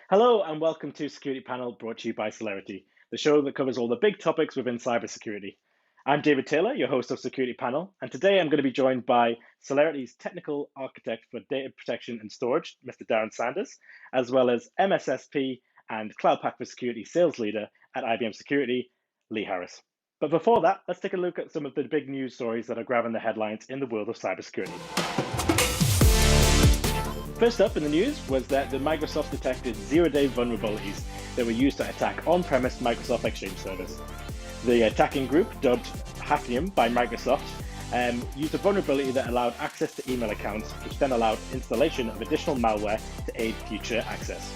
Hello and welcome to Security Panel brought to you by Celerity, the show that covers all the big topics within cybersecurity. I'm David Taylor, your host of Security Panel, and today I'm going to be joined by Celerity's technical architect for data protection and storage, Mr. Darren Sanders, as well as MSSP and Cloud Pak for Security sales leader at IBM Security, Lee Harris. But before that, let's take a look at some of the big news stories that are grabbing the headlines in the world of cybersecurity. First up in the news was that the Microsoft detected zero-day vulnerabilities that were used to attack on-premise Microsoft Exchange servers. The attacking group, dubbed Hacknium by Microsoft, used a vulnerability that allowed access to email accounts, which then allowed installation of additional malware to aid future access.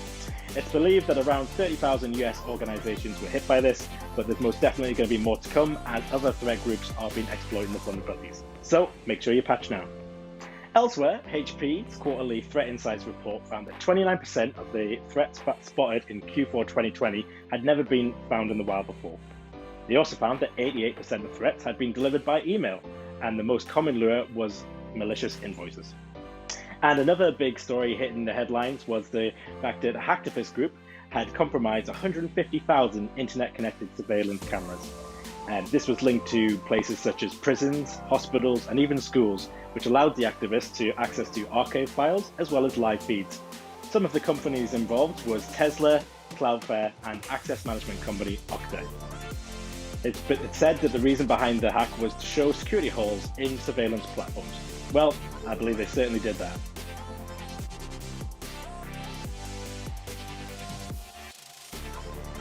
It's believed that around 30,000 US organizations were hit by this, but there's most definitely going to be more to come as other threat groups are being exploiting the vulnerabilities. So make sure you patch now. Elsewhere, HP's quarterly Threat Insights report found that 29% of the threats spotted in Q4 2020 had never been found in the wild before. They also found that 88% of threats had been delivered by email, and the most common lure was malicious invoices. And another big story hitting the headlines was the fact that a hacktivist group had compromised 150,000 internet-connected surveillance cameras. And this was linked to places such as prisons, hospitals, and even schools, which allowed the activists to access to archive files as well as live feeds. Some of the companies involved was Tesla, Cloudflare, and access management company Okta. It's said that the reason behind the hack was to show security holes in surveillance platforms. Well, I believe they certainly did that.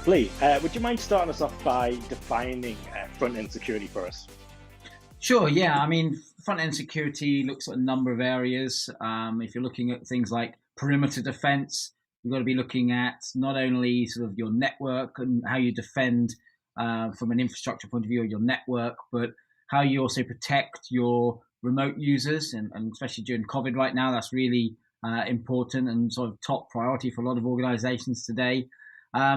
Lee, would you mind starting us off by defining front-end security for us? Sure, yeah. I mean, front-end security looks at a number of areas. If you're looking at things like perimeter defense, you've got to be looking at not only sort of your network and how you defend from an infrastructure point of view of your network, but how you also protect your remote users, and especially during COVID right now, that's really important and sort of top priority for a lot of organizations today.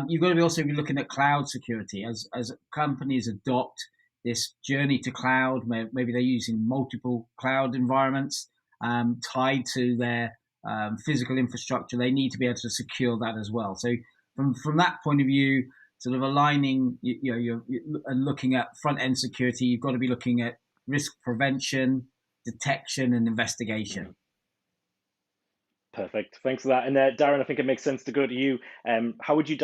You've got to also be looking at cloud security as companies adopt this journey to cloud. Maybe they're using multiple cloud environments tied to their physical infrastructure. They need to be able to secure that as well. So from that point of view, sort of aligning, you're looking at front end security, you've got to be looking at risk prevention, detection, and investigation. Perfect. Thanks for that. And Darren, I think it makes sense to go to you. How would you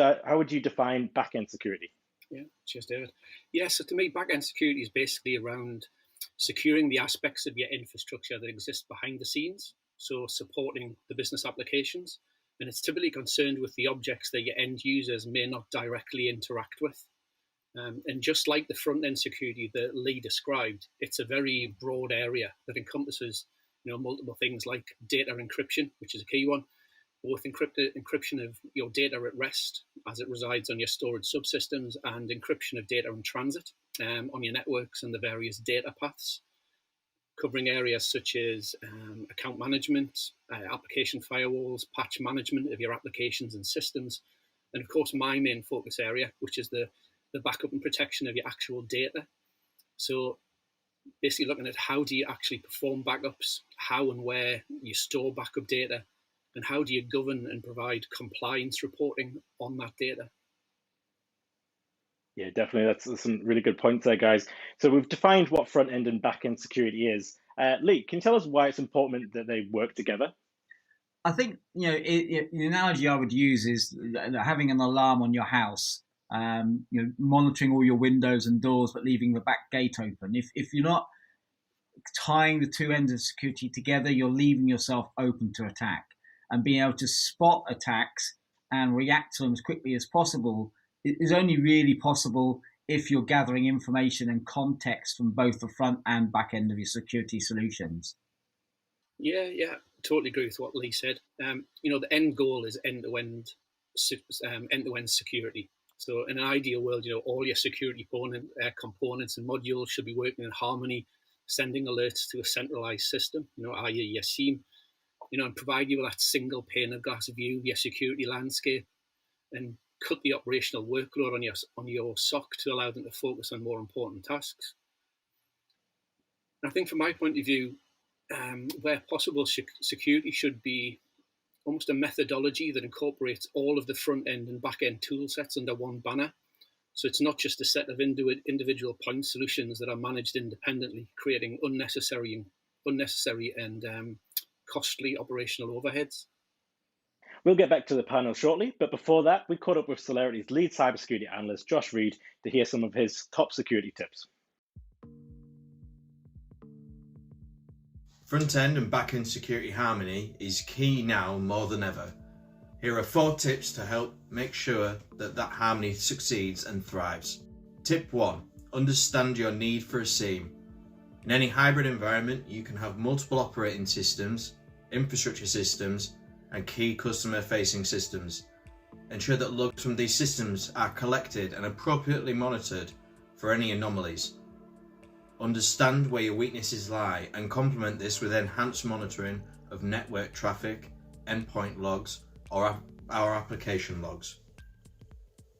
define backend security? Yeah, cheers, David. Yeah, so to me, backend security is basically around securing the aspects of your infrastructure that exist behind the scenes, so supporting the business applications. And it's typically concerned with the objects that your end users may not directly interact with. And just like the front-end security that Lee described, it's a very broad area that encompasses multiple things like data encryption, which is a key one, both encryption of your data at rest as it resides on your storage subsystems, and encryption of data in transit on your networks and the various data paths, covering areas such as account management, application firewalls, patch management of your applications and systems, and of course my main focus area, which is the backup and protection of your actual data. So basically looking at how do you actually perform backups, how and where you store backup data, and how do you govern and provide compliance reporting on that data. Yeah, definitely. That's some really good points there, guys. So we've defined what front end and back end security is. Lee, can you tell us why it's important that they work together? I think the analogy I would use is having an alarm on your house. Monitoring all your windows and doors, but leaving the back gate open. If you're not tying the two ends of security together, you're leaving yourself open to attack. And being able to spot attacks and react to them as quickly as possible is only really possible if you're gathering information and context from both the front and back end of your security solutions. Yeah, totally agree with what Lee said. The end goal is end-to-end security. So in an ideal world, all your security components and modules should be working in harmony, sending alerts to a centralized system, i.e. your SIEM, and provide you with that single pane of glass view of your security landscape, and cut the operational workload on your SOC to allow them to focus on more important tasks. And I think from my point of view, where possible, security should be almost a methodology that incorporates all of the front end and back end tool sets under one banner. So it's not just a set of individual point solutions that are managed independently, creating unnecessary and costly operational overheads. We'll get back to the panel shortly, but before that, we caught up with Celerity's lead cybersecurity analyst, Josh Reed, to hear some of his top security tips. Front-end and back-end security harmony is key now more than ever. Here are 4 tips to help make sure that harmony succeeds and thrives. Tip 1. Understand your need for a SIEM. In any hybrid environment, you can have multiple operating systems, infrastructure systems, and key customer-facing systems. Ensure that logs from these systems are collected and appropriately monitored for any anomalies. Understand where your weaknesses lie and complement this with enhanced monitoring of network traffic, endpoint logs, or our application logs.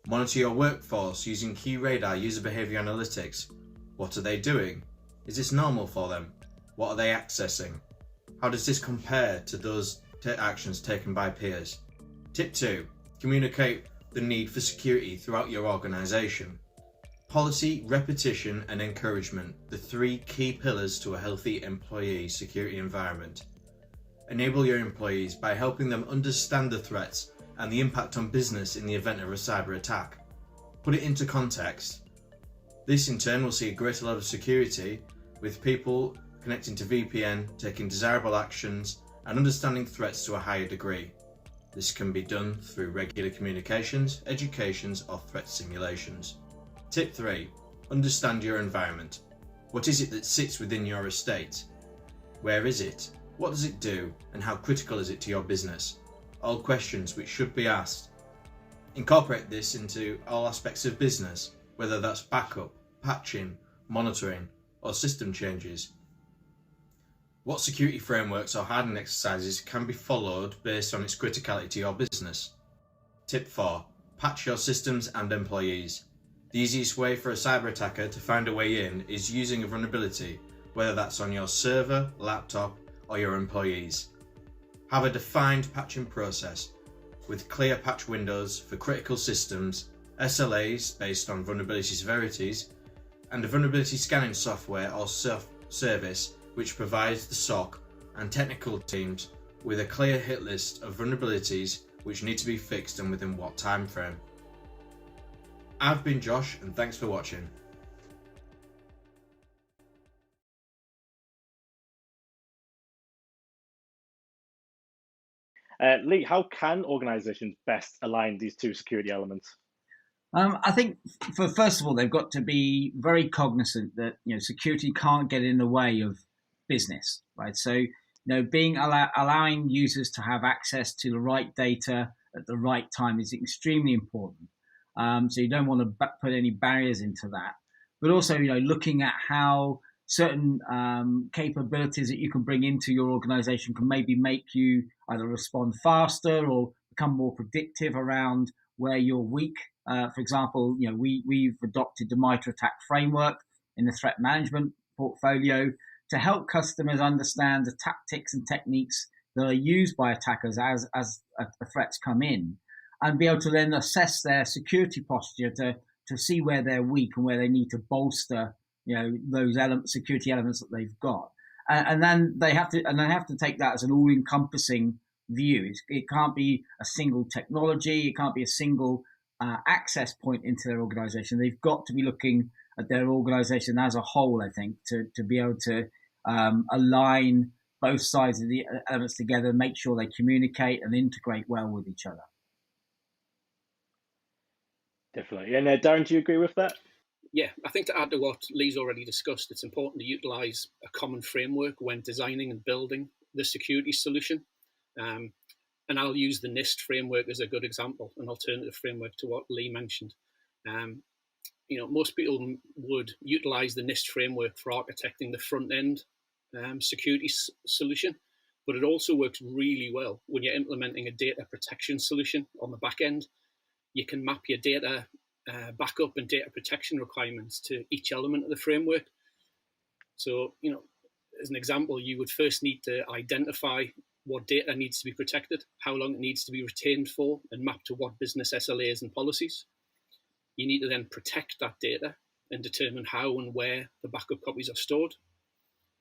Monitor your workforce using key radar user behavior analytics. What are they doing? Is this normal for them? What are they accessing? How does this compare to those actions taken by peers? Tip 2. Communicate the need for security throughout your organization. Policy, repetition, and encouragement, the 3 key pillars to a healthy employee security environment. Enable your employees by helping them understand the threats and the impact on business in the event of a cyber attack. Put it into context. This in turn will see a greater level of security with people connecting to VPN, taking desirable actions, and understanding threats to a higher degree. This can be done through regular communications, educations, or threat simulations. Tip 3. Understand your environment. What is it that sits within your estate? Where is it? What does it do? And how critical is it to your business? All questions which should be asked. Incorporate this into all aspects of business, whether that's backup, patching, monitoring, or system changes. What security frameworks or hardening exercises can be followed based on its criticality to your business? Tip 4. Patch your systems and employees. The easiest way for a cyber attacker to find a way in is using a vulnerability, whether that's on your server, laptop, or your employees. Have a defined patching process with clear patch windows for critical systems, SLAs based on vulnerability severities, and a vulnerability scanning software or service which provides the SOC and technical teams with a clear hit list of vulnerabilities which need to be fixed and within what time frame. I've been Josh, and thanks for watching. Lee, how can organizations best align these 2 security elements? I think, first of all, they've got to be very cognizant that security can't get in the way of business, right? So, allowing users to have access to the right data at the right time is extremely important. So you don't want to put any barriers into that, but also, looking at how certain capabilities that you can bring into your organization can maybe make you either respond faster or become more predictive around where you're weak. For example, we've adopted the MITRE ATT&CK framework in the threat management portfolio to help customers understand the tactics and techniques that are used by attackers as the threats come in, and be able to then assess their security posture to see where they're weak and where they need to bolster, those security elements that they've got. And then they have to take that as an all-encompassing view. It can't be a single technology. It can't be a single access point into their organization. They've got to be looking at their organization as a whole, I think, to be able to align both sides of the elements together, make sure they communicate and integrate well with each other. Definitely. And Darren, do you agree with that? Yeah, I think to add to what Lee's already discussed, it's important to utilise a common framework when designing and building the security solution. And I'll use the NIST framework as a good example, an alternative framework to what Lee mentioned. Most people would utilise the NIST framework for architecting the front end security solution, but it also works really well when you're implementing a data protection solution on the back end. You can map your data backup and data protection requirements to each element of the framework. So, as an example, you would first need to identify what data needs to be protected, how long it needs to be retained for, and mapped to what business SLAs and policies. You need to then protect that data and determine how and where the backup copies are stored.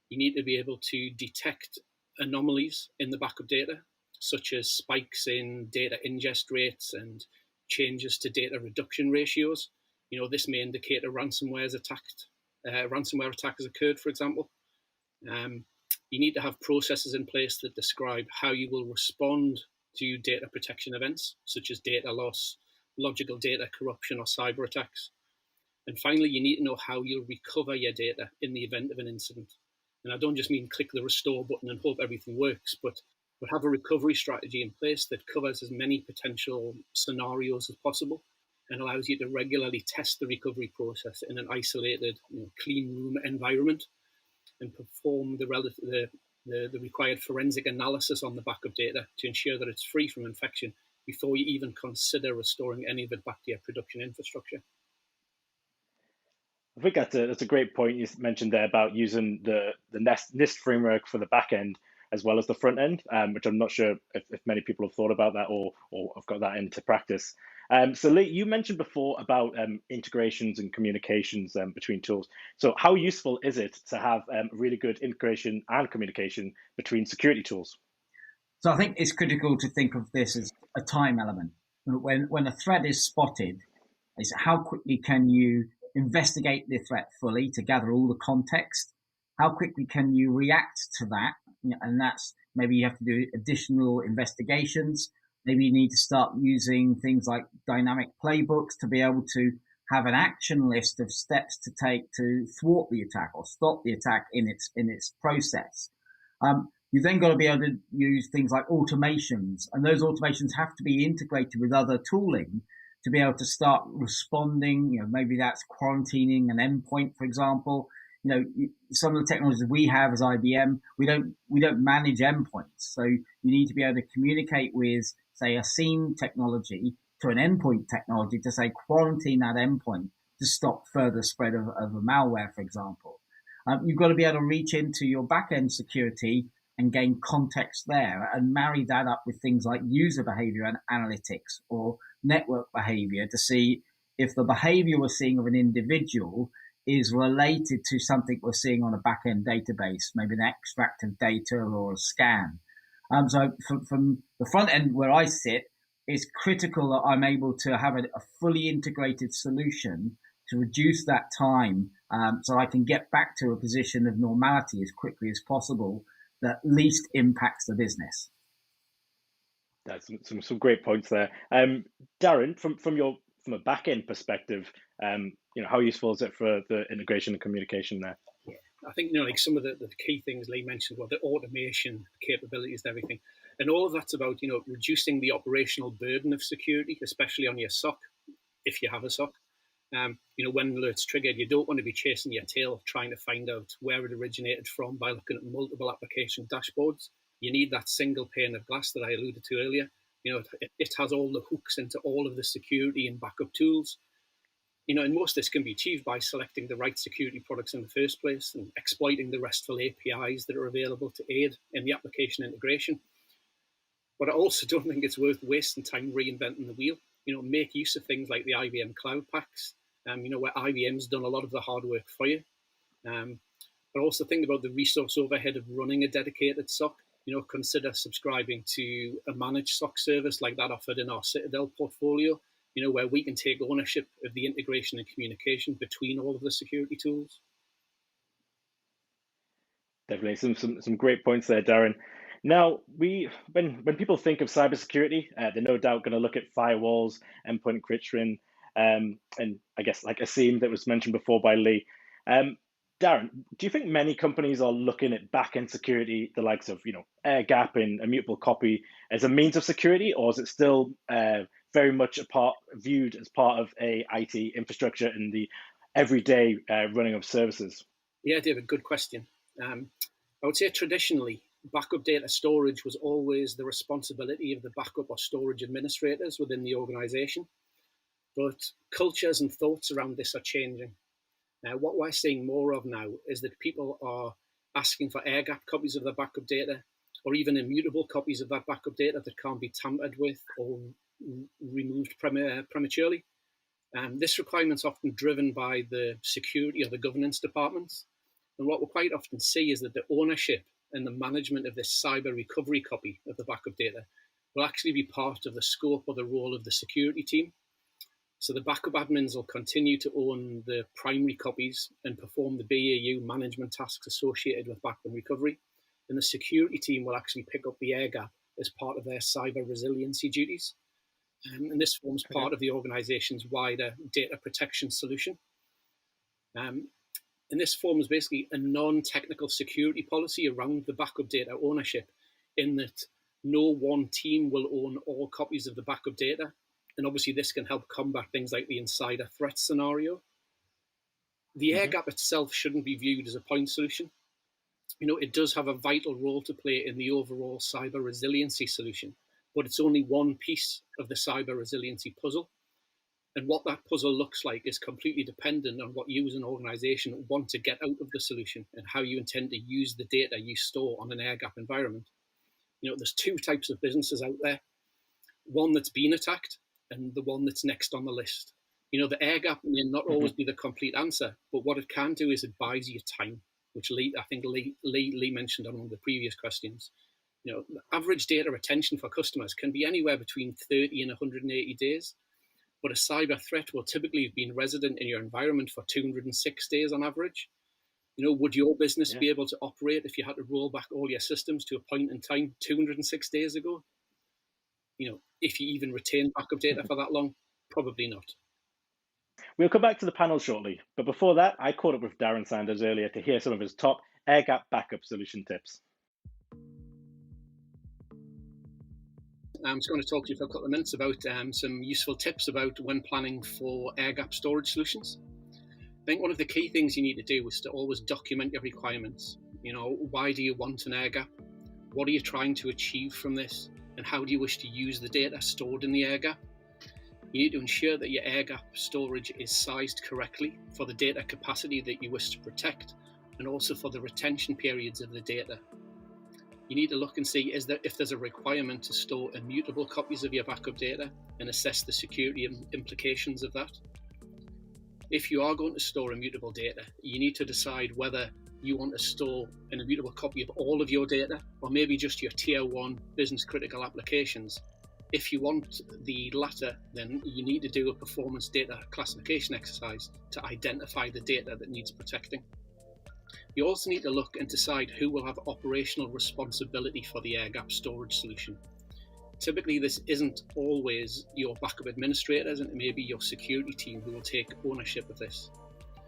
You need to be able to detect anomalies in the backup data, such as spikes in data ingest rates and changes to data reduction ratios. This may indicate a ransomware attack has occurred, for example. You need to have processes in place that describe how you will respond to data protection events, such as data loss, logical data corruption, or cyber attacks. And finally, you need to know how you'll recover your data in the event of an incident. And I don't just mean click the restore button and hope everything works, but have a recovery strategy in place that covers as many potential scenarios as possible and allows you to regularly test the recovery process in an isolated, clean room environment and perform the required forensic analysis on the backup data to ensure that it's free from infection before you even consider restoring any of it back to your production infrastructure. I think that's a great point you mentioned there about using the NIST framework for the back end as well as the front end, which I'm not sure if many people have thought about that or have got that into practice. So Lee, you mentioned before about integrations and communications between tools. So how useful is it to have really good integration and communication between security tools? So I think it's critical to think of this as a time element. When a threat is spotted, it's how quickly can you investigate the threat fully to gather all the context? How quickly can you react to that? And that's maybe you have to do additional investigations. Maybe you need to start using things like dynamic playbooks to be able to have an action list of steps to take to thwart the attack or stop the attack in its process. You've then got to be able to use things like automations, and those automations have to be integrated with other tooling to be able to start responding. Maybe that's quarantining an endpoint, for example. Some of the technologies we have as IBM, we don't manage endpoints. So you need to be able to communicate with, say, a SIEM technology to an endpoint technology to say quarantine that endpoint to stop further spread of a malware, for example. You've got to be able to reach into your back-end security and gain context there and marry that up with things like user behavior and analytics or network behavior to see if the behavior we're seeing of an individual is related to something we're seeing on a back-end database, maybe an extract of data or a scan. So from the front end where I sit, it's critical that I'm able to have a fully integrated solution to reduce that time so I can get back to a position of normality as quickly as possible that least impacts the business. That's some great points there. Darren, from a back-end perspective, how useful is it for the integration and communication there? Yeah, I think like some of the key things Lee mentioned were the automation capabilities and everything, and all of that's about reducing the operational burden of security, especially on your SOC, if you have a SOC. When alerts triggered, you don't want to be chasing your tail trying to find out where it originated from by looking at multiple application dashboards. You need that single pane of glass that I alluded to earlier. It has all the hooks into all of the security and backup tools. And most of this can be achieved by selecting the right security products in the first place and exploiting the RESTful APIs that are available to aid in the application integration. But I also don't think it's worth wasting time reinventing the wheel. Make use of things like the IBM Cloud Packs, where IBM's done a lot of the hard work for you. But also think about the resource overhead of running a dedicated SOC. Consider subscribing to a managed SOC service like that offered in our Citadel portfolio, where we can take ownership of the integration and communication between all of the security tools. Definitely some great points there, Darren. Now, when people think of cybersecurity, they're no doubt going to look at firewalls, endpoint encryption, and I guess like a SIEM that was mentioned before by Lee. Darren, do you think many companies are looking at back-end security, the likes of air gap and immutable copy, as a means of security, or is it still very much viewed as part of a IT infrastructure in the everyday running of services? Yeah, David, good question. I would say traditionally, backup data storage was always the responsibility of the backup or storage administrators within the organization. But cultures and thoughts around this are changing. What we're seeing more of now is that people are asking for air gap copies of their backup data, or even immutable copies of that backup data that can't be tampered with or removed prematurely. This requirement is often driven by the security or the governance departments. And what we quite often see is that the ownership and the management of this cyber recovery copy of the backup data will actually be part of the scope or the role of the security team. So the backup admins will continue to own the primary copies and perform the BAU management tasks associated with backup recovery. And the security team will actually pick up the air gap as part of their cyber resiliency duties. And this forms part of the organization's wider data protection solution. And this forms basically a non-technical security policy around the backup data ownership, in that no one team will own all copies of the backup data. And obviously this can help combat things like the insider threat scenario. The air gap itself shouldn't be viewed as a point solution. You know, it does have a vital role to play in the overall cyber resiliency solution, but it's only one piece of the cyber resiliency puzzle. And what that puzzle looks like is completely dependent on what you as an organization want to get out of the solution and how you intend to use the data you store on an air gap environment. You know, there's two types of businesses out there: one that's been attacked and the one that's next on the list. You know, the air gap may not always be the complete answer, but what it can do is it buys you time, which I think Lee mentioned on one of the previous questions. You know, the average data retention for customers can be anywhere between 30 and 180 days. But a cyber threat will typically have been resident in your environment for 206 days on average. You know, would your business be able to operate if you had to roll back all your systems to a point in time 206 days ago? You know, if you even retain backup data for that long, probably not. We'll come back to the panel shortly, but before that, I caught up with Darren Sanders earlier to hear some of his top air gap backup solution tips. I'm just going to talk to you for a couple of minutes about some useful tips about when planning for air gap storage solutions. I think one of the key things you need to do is to always document your requirements. You know, why do you want an air gap? What are you trying to achieve from this? And how do you wish to use the data stored in the air gap? You need to ensure that your air gap storage is sized correctly for the data capacity that you wish to protect, and also for the retention periods of the data. You need to look and see if there's a requirement to store immutable copies of your backup data and assess the security implications of that. If you are going to store immutable data, you need to decide whether you want to store an immutable copy of all of your data, or maybe just your tier 1 business critical applications. If you want the latter, then you need to do a performance data classification exercise to identify the data that needs protecting. You also need to look and decide who will have operational responsibility for the air gap storage solution. Typically, this isn't always your backup administrators, and it may be your security team who will take ownership of this.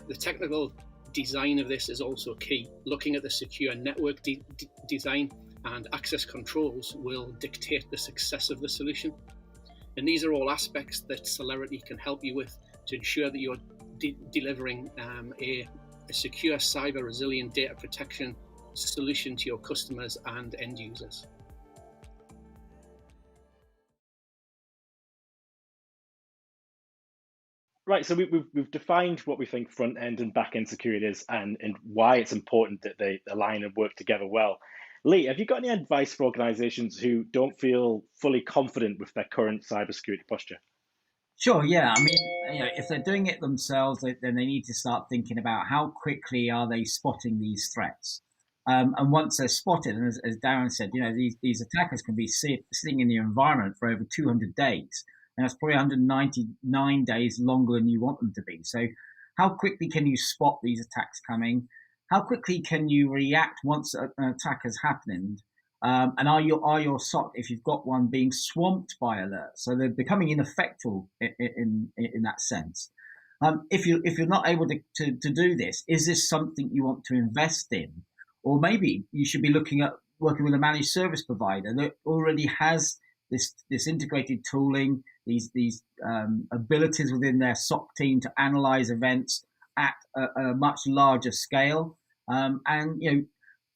The technical design of this is also key. Looking at the secure network design and access controls will dictate the success of the solution. And these are all aspects that Celerity can help you with to ensure that you're delivering a secure, cyber resilient data protection solution to your customers and end users. Right, so we've defined what we think front end and back end security is, and why it's important that they align and work together well. Lee, have you got any advice for organizations who don't feel fully confident with their current cybersecurity posture? Sure, yeah. I mean, you know, if they're doing it themselves, then they need to start thinking about how quickly are they spotting these threats. And once they're spotted, and as Darren said, you know, these attackers can be sitting in your environment for over 200 days. And that's probably 199 days longer than you want them to be. So how quickly can you spot these attacks coming? How quickly can you react once an attack has happened? And are your SOC, if you've got one, being swamped by alerts? So they're becoming ineffective in that sense. If you're not able to do this, is this something you want to invest in? Or maybe you should be looking at working with a managed service provider that already has this integrated tooling, these abilities within their SOC team to analyze events at a much larger scale. And you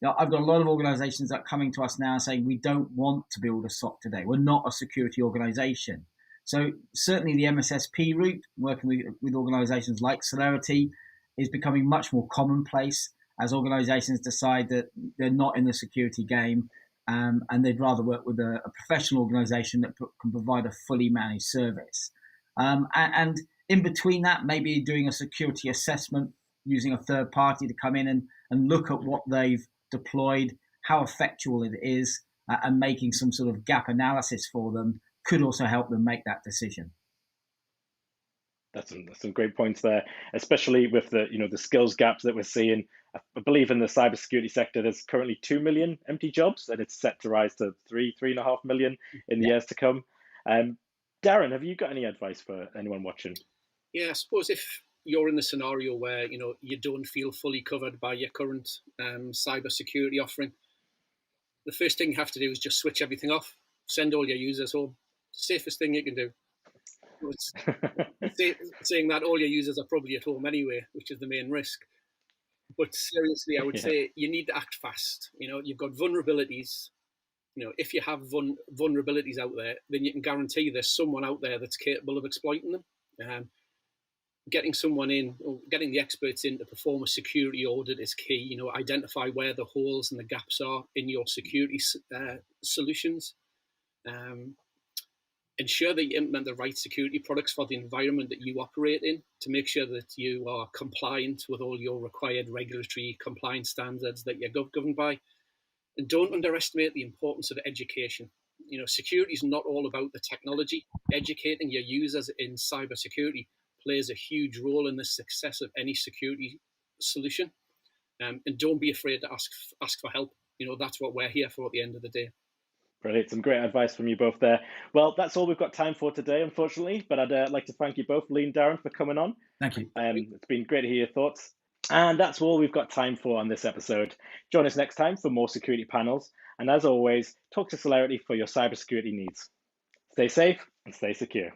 know, I've got a lot of organizations that are coming to us now saying we don't want to build a SOC today. We're not a security organization. So certainly the MSSP route, working with organizations like Celerity, is becoming much more commonplace as organizations decide that they're not in the security game. and they'd rather work with a professional organization that can provide a fully managed service. And in between that, maybe doing a security assessment using a third party to come in and look at what they've deployed, how effectual it is, and making some sort of gap analysis for them could also help them make that decision. That's some great points there, especially with the the skills gaps that we're seeing. I believe in the cybersecurity sector, there's currently 2 million empty jobs, and it's set to rise to 3.5 million in the years to come. Darren, have you got any advice for anyone watching? Yeah, I suppose if you're in the scenario where you don't feel fully covered by your current cybersecurity offering, the first thing you have to do is just switch everything off, send all your users home. Safest thing you can do. Saying that all your users are probably at home anyway, which is the main risk. But seriously, I would say you need to act fast. You've got vulnerabilities. If you have vulnerabilities out there, then you can guarantee there's someone out there that's capable of exploiting them. Getting someone in, or getting the experts in to perform a security audit is key. Identify where the holes and the gaps are in your security solutions. Ensure that you implement the right security products for the environment that you operate in to make sure that you are compliant with all your required regulatory compliance standards that you're governed by. And don't underestimate the importance of education. Security is not all about the technology. Educating your users in cybersecurity plays a huge role in the success of any security solution. And don't be afraid to ask for help. That's what we're here for at the end of the day. Brilliant. Some great advice from you both there. Well, that's all we've got time for today, unfortunately, but I'd like to thank you both, Lee and Darren, for coming on. Thank you. It's been great to hear your thoughts. And that's all we've got time for on this episode. Join us next time for more security panels. And as always, talk to Celerity for your cybersecurity needs. Stay safe and stay secure.